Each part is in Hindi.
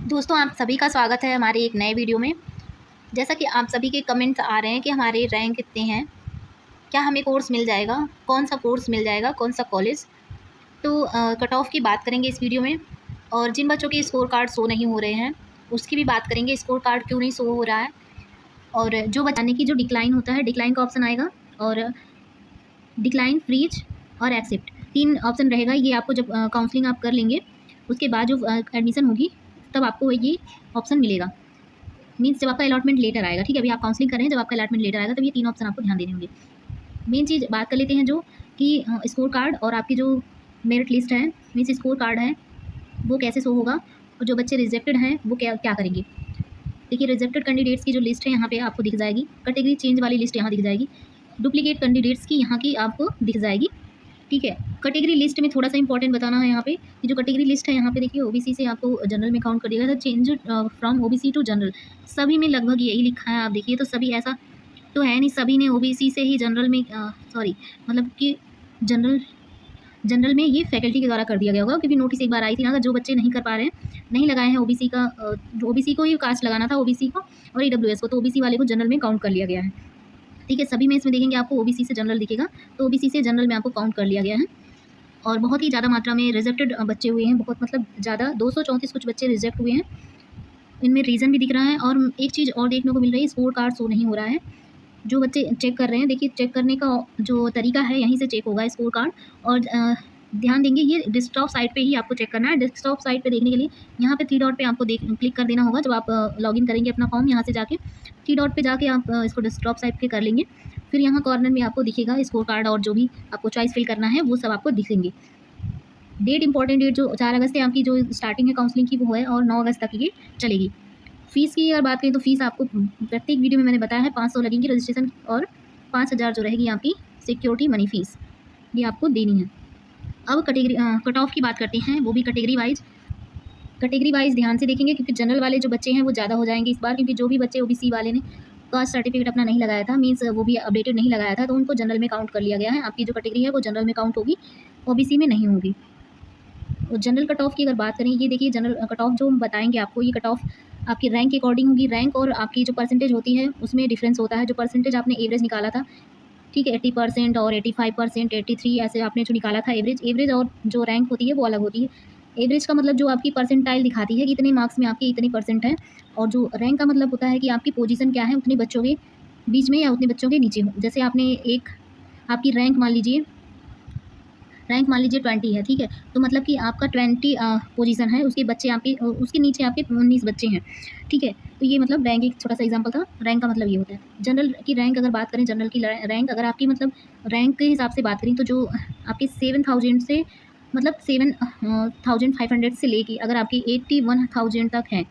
दोस्तों, आप सभी का स्वागत है हमारे एक नए वीडियो में। जैसा कि आप सभी के कमेंट्स आ रहे हैं कि हमारे रैंक कितने हैं, क्या हमें कोर्स मिल जाएगा, कौन सा कोर्स मिल जाएगा, कौन सा कॉलेज। तो कट ऑफ की बात करेंगे इस वीडियो में, और जिन बच्चों के स्कोर कार्ड शो नहीं हो रहे हैं उसकी भी बात करेंगे, स्कोर कार्ड क्यों नहीं शो हो रहा है। और जो बताने की जो डिक्लाइन होता है, डिक्लाइन का ऑप्शन आएगा, और डिक्लाइन, फ्रीज और एक्सेप्ट 3 ऑप्शन रहेगा। ये आपको जब काउंसलिंग आप कर लेंगे उसके बाद जो एडमिशन होगी तब आपको ये ऑप्शन मिलेगा। मीन्स जब आपका अलॉटमेंट लेटर आएगा, ठीक है, अभी आप काउंसलिंग कर रहे हैं, जब आपका अलॉटमेंट लेटर आएगा तब ये 3 ऑप्शन आपको ध्यान देने होंगे। मेन चीज़ बात कर लेते हैं जो कि स्कोर कार्ड और आपकी जो मेरिट लिस्ट है, मीन्स स्कोर कार्ड है वो कैसे शो होगा, और जो बच्चे रिजेक्टेड हैं वो क्या क्या करेंगे। देखिए, रिजेक्टेड कैंडिडेट्स की जो लिस्ट है यहाँ पे आपको दिख जाएगी, कैटेगरी चेंज वाली लिस्ट यहाँ दिख जाएगी, डुप्लीकेट कैंडिडेट्स की यहाँ की आपको दिख जाएगी, ठीक है। कैटेगरी लिस्ट में थोड़ा सा इंपॉर्टेंट बताना है यहाँ पे कि जो कैटेगरी लिस्ट है यहाँ पे देखिए, ओबीसी से आपको जनरल में काउंट कर दिया गया था, change from OBC to general, सभी में लगभग यही लिखा है। आप देखिए तो सभी ऐसा तो है नहीं, सभी ने ओबीसी से ही जनरल में मतलब कि जनरल में ये फैकल्टी के द्वारा कर दिया गया होगा, क्योंकि नोटिस एक बार आई थी ना, अगर जो बच्चे नहीं कर पा रहे हैं, नहीं लगाए हैं ओबीसी का, ओबीसी को ही कास्ट लगाना था, ओबीसी को और ईडब्ल्यूएस को, तो ओबीसी वाले को जनरल में काउंट कर लिया गया है, ठीक है। सभी में इसमें देखेंगे आपको ओबीसी से जनरल दिखेगा, तो ओबीसी से जनरल में आपको काउंट कर लिया गया है। और बहुत ही ज़्यादा मात्रा में रिजेक्टेड बच्चे हुए हैं, बहुत मतलब ज़्यादा 234 कुछ बच्चे रिजेक्ट हुए हैं। इनमें रीज़न भी दिख रहा है, और एक चीज़ और देखने को मिल रही है, स्कोर कार्ड शो नहीं हो रहा है। जो बच्चे चेक कर रहे हैं, देखिए चेक करने का जो तरीका है यहीं से चेक होगा स्कोर कार्ड। और ध्यान देंगे, ये डेस्कटॉप साइट पे ही आपको चेक करना है। डेस्कटॉप साइट पे देखने के लिए यहाँ पे 3 डॉट पे आपको क्लिक कर देना होगा। जब आप लॉगिन करेंगे अपना फॉर्म, यहाँ से जाके 3 डॉट पे जाके आप इसको डेस्कटॉप साइट पे कर लेंगे। फिर यहाँ कॉर्नर में आपको दिखेगा स्कोर कार्ड, और जो भी आपको चॉइस फिल करना है वो सब आपको दिखेंगे। डेट, इंपॉर्टेंट डेट जो 4 अगस्त से आपकी जो स्टार्टिंग है काउंसलिंग की वो है, और 9 अगस्त तक ये चलेगी। फ़ीस की अगर बात करें तो फ़ीस आपको प्रत्येक वीडियो में मैंने बताया है 500 लगेंगी रजिस्ट्रेशन, और 5000 जो रहेगी आपकी सिक्योरिटी मनी फ़ीस, ये आपको देनी है। अब कैटेगरी कट ऑफ की बात करते हैं, वो भी कैटेगरी वाइज ध्यान से देखेंगे, क्योंकि जनरल वाले जो बच्चे हैं वो ज़्यादा हो जाएंगे इस बार, क्योंकि जो भी बच्चे ओबीसी वाले ने कास्ट सर्टिफिकेट अपना नहीं लगाया था, मीन्स वो भी अपडेटेड नहीं लगाया था, तो उनको जनरल में काउंट कर लिया गया है। आपकी जो कैटेगरी है वो जनरल में काउंट होगी, ओबीसी में नहीं होगी। और जनरल कट ऑफ की अगर बात करें, ये देखिए जनरल कट ऑफ जो हम बताएंगे आपको, ये कट ऑफ आपकी रैंक के अकॉर्डिंग होगी। रैंक और आपकी जो परसेंटेज होती है उसमें डिफरेंस होता है। जो परसेंटेज आपने एवरेज निकाला था, ठीक है, 80% और 85%, 83 ऐसे आपने जो निकाला था एवरेज और जो रैंक होती है वो अलग होती है। एवरेज का मतलब जो आपकी परसेंटाइल दिखाती है कि इतने मार्क्स में आपके इतनी परसेंट है, और जो रैंक का मतलब होता है कि आपकी पोजीशन क्या है उतने बच्चों के बीच में या उतने बच्चों के नीचे हो। जैसे आपने एक आपकी रैंक मान लीजिए 20 है, ठीक है, तो मतलब कि आपका 20 पोजीशन है, उसके बच्चे आपके उसके नीचे आपके 19 बच्चे हैं, ठीक है। तो ये मतलब रैंक एक छोटा सा एग्जांपल था। रैंक का मतलब ये होता है। जनरल की रैंक अगर बात करें, जनरल की रैंक अगर आपकी मतलब रैंक के हिसाब से बात करें, तो जो आपकी 7000 से मतलब 7500 से लेके अगर आपकी 81,000 तक है,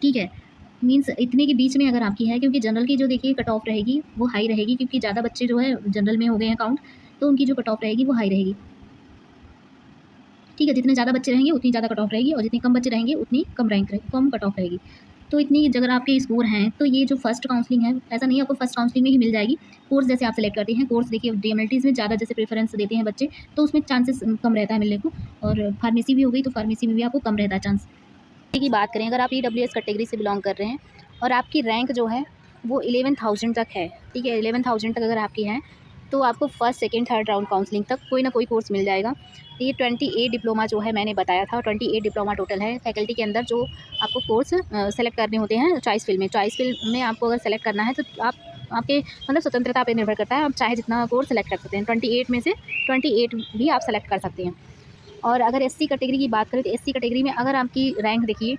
ठीक है, मीन्स इतने के बीच में अगर आपकी है, क्योंकि जनरल की जो देखिए कट ऑफ रहेगी वो हाई रहेगी, क्योंकि ज़्यादा बच्चे जो है जनरल में हो गए हैं काउंट, तो उनकी जो कट ऑफ रहेगी वो हाई रहेगी, ठीक है। जितने ज़्यादा बच्चे रहेंगे उतनी ज़्यादा कट ऑफ रहेगी, और जितने कम बच्चे रहेंगे उतनी कम रैंक रहेगी, कम कट ऑफ रहेगी। तो इतनी अगर आपके स्कोर हैं, तो ये जो फर्स्ट काउंसलिंग है, ऐसा नहीं है आपको फर्स्ट काउंसलिंग में ही मिल जाएगी। कोर्स जैसे आप सेलेक्ट करते हैं, कोर्स देखिए डीएमएलटीज़ में ज़्यादा जैसे प्रेफरेंस देते हैं बच्चे, तो उसमें चांसेस कम रहता है मिलने को। और फार्मेसी भी हो गई तो फार्मेसी में भी आपको कम रहता है चांस। की बात करें, अगर आप ईडब्ल्यूएस कैटेगरी से बिलोंग कर रहे हैं और आपकी रैंक जो है वो 11,000 तक है, ठीक है, 11,000 तक अगर आपकी है, तो आपको first second third round counselling तक कोई ना कोई कोर्स मिल जाएगा। तो ये 28 डिप्लोमा जो है मैंने बताया था, 28 डिप्लोमा टोटल है फैकल्टी के अंदर, जो आपको कोर्स सेलेक्ट करने होते हैं चॉइस फील्ड में आपको अगर सेलेक्ट करना है तो आप आपके मतलब स्वतंत्रता पर निर्भर करता है, आप चाहे जितना कोर्स सेलेक्ट कर सकते हैं। 28 में से 28 भी आप सेलेक्ट कर सकते हैं। और अगर एससी कैटेगरी की बात करें, तो एससी कैटेगरी में अगर आपकी रैंक देखिए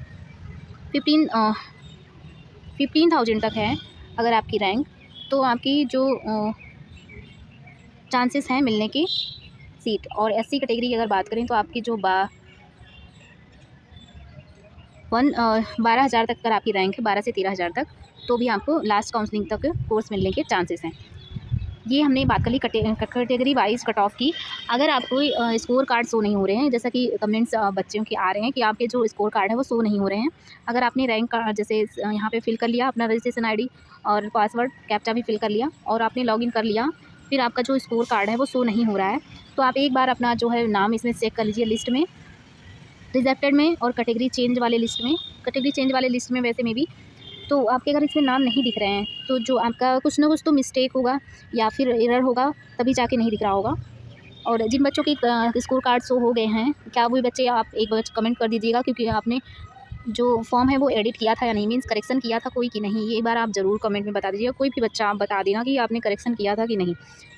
15,000 तक है अगर आपकी रैंक, तो आपकी जो चांसेस हैं मिलने की सीट। और एससी कैटेगरी की अगर बात करें, तो आपकी जो 12,000 तक अगर आपकी रैंक है, 12 से 13,000 तक, तो भी आपको लास्ट काउंसलिंग तक कोर्स मिलने के चांसेस हैं। ये हमने बात कर ली कैटेगरी वाइज कट ऑफ की। अगर आपको स्कोर कार्ड शो नहीं हो रहे हैं, जैसा कि कमेंट्स बच्चों के आ रहे हैं कि आपके जो स्कोर कार्ड है वो शो नहीं हो रहे हैं, अगर आपने रैंक का जैसे यहाँ पे फिल कर लिया अपना रजिस्ट्रेशन आईडी और पासवर्ड कैप्चा भी फिल कर लिया और आपने लॉगिन कर लिया, फिर आपका जो स्कोर कार्ड है वो शो नहीं हो रहा है, तो आप एक बार अपना जो है नाम इसमें चेक कर लीजिए लिस्ट में, रिजेक्टेड में और कैटेगरी चेंज वाले लिस्ट में। कैटेगरी चेंज वाले लिस्ट में वैसे में भी तो आपके अगर इसमें नाम नहीं दिख रहे हैं तो जो आपका कुछ ना कुछ तो मिस्टेक होगा या फिर एरर होगा, तभी जाके नहीं दिख रहा होगा। और जिन बच्चों के स्कोर कार्ड शो हो गए हैं, क्या वही बच्चे, आप एक बार कमेंट कर दीजिएगा, क्योंकि आपने जो फॉर्म है वो एडिट किया था या नहीं, मीन्स करेक्शन किया था कोई कि नहीं, ये एक बार आप ज़रूर कमेंट में बता दीजिएगा। कोई भी बच्चा आप बता देना कि आपने करेक्शन किया था कि नहीं।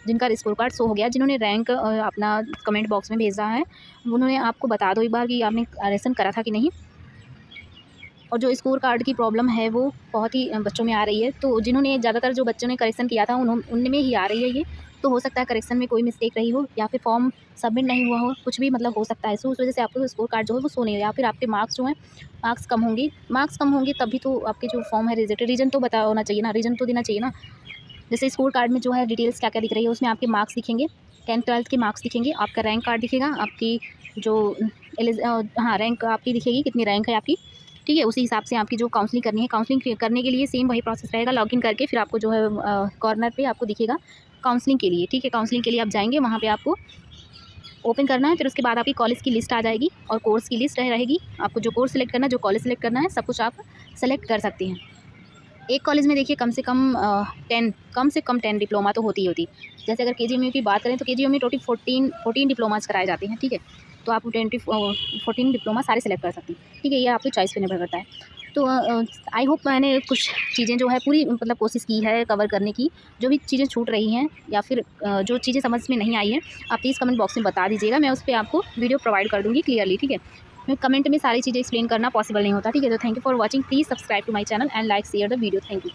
जिनका स्कोर कार्ड शो हो गया, जिन्होंने रैंक अपना कमेंट बॉक्स में भेजा है, उन्होंने आपको बता दो एक बार कि आपने करेक्शन करा था कि नहीं। और जो स्कोर कार्ड की प्रॉब्लम है वो बहुत ही बच्चों में आ रही है, तो जिन्होंने ज़्यादातर जो बच्चों ने करेक्शन किया था उनमें ही आ रही है ये। तो हो सकता है करेक्शन में कोई मिस्टेक रही हो, या फिर फॉर्म सबमिट नहीं हुआ हो, कुछ भी मतलब हो सकता है। सो उस वजह से आपको स्कोर कार्ड जो है वो शो नहीं हो, या फिर आपके मार्क्स जो हैं मार्क्स कम होंगे तभी तो आपके जो फॉर्म है रिजेक्टेड। रीज़न तो बता होना चाहिए ना, रीज़न तो देना चाहिए ना। जैसे स्कोर कार्ड में जो है डिटेल्स क्या क्या दिख रही है, उसमें आपके मार्क्स दिखेंगे, 10th 12th के मार्क्स दिखेंगे, आपका रैंक कार्ड दिखेगा, आपकी जो रैंक आपकी दिखेगी, कितनी रैंक है आपकी, ठीक है। उसी हिसाब से आपकी जो काउंसलिंग करनी है, काउंसलिंग करने के लिए सेम वही प्रोसेस रहेगा। लॉगिन करके फिर आपको जो है कॉर्नर पे आपको दिखेगा काउंसलिंग के लिए, ठीक है। काउंसलिंग के लिए आप जाएंगे, वहाँ पे आपको ओपन करना है। फिर उसके बाद आपकी कॉलेज की लिस्ट आ जाएगी और कोर्स की लिस्ट रहेगी। आपको जो कोर्स सेलेक्ट करना है, जो कॉलेज सेलेक्ट करना है, सब कुछ आप सेलेक्ट कर सकते हैं। एक कॉलेज में देखिए कम से कम 10 डिप्लोमा तो होती ही होती। जैसे अगर KGMU की बात करें तो KGMU में टोटल 14 डिप्लोमास कराए जाते हैं, ठीक है। तो आप 14 डिप्लोमा सारे सेलेक्ट कर सकती हैं, ठीक है। ये आपकी चॉइस पे निर्भर करता है। तो आई होप मैंने कुछ चीज़ें जो है पूरी मतलब कोशिश की है कवर करने की। जो भी चीज़ें छूट रही हैं या फिर जो चीज़ें समझ में नहीं आई हैं, आप प्लीज़ कमेंट बॉक्स में बता दीजिएगा, मैं उस पर आपको वीडियो प्रोवाइड कर दूँगी क्लियरली, ठीक है। मैं कमेंट में सारी चीज़ें एक्सप्लेन करना पॉसिबल नहीं होता, ठीक है। तो thank you for watching, please subscribe to my channel and like share the video. Thank you.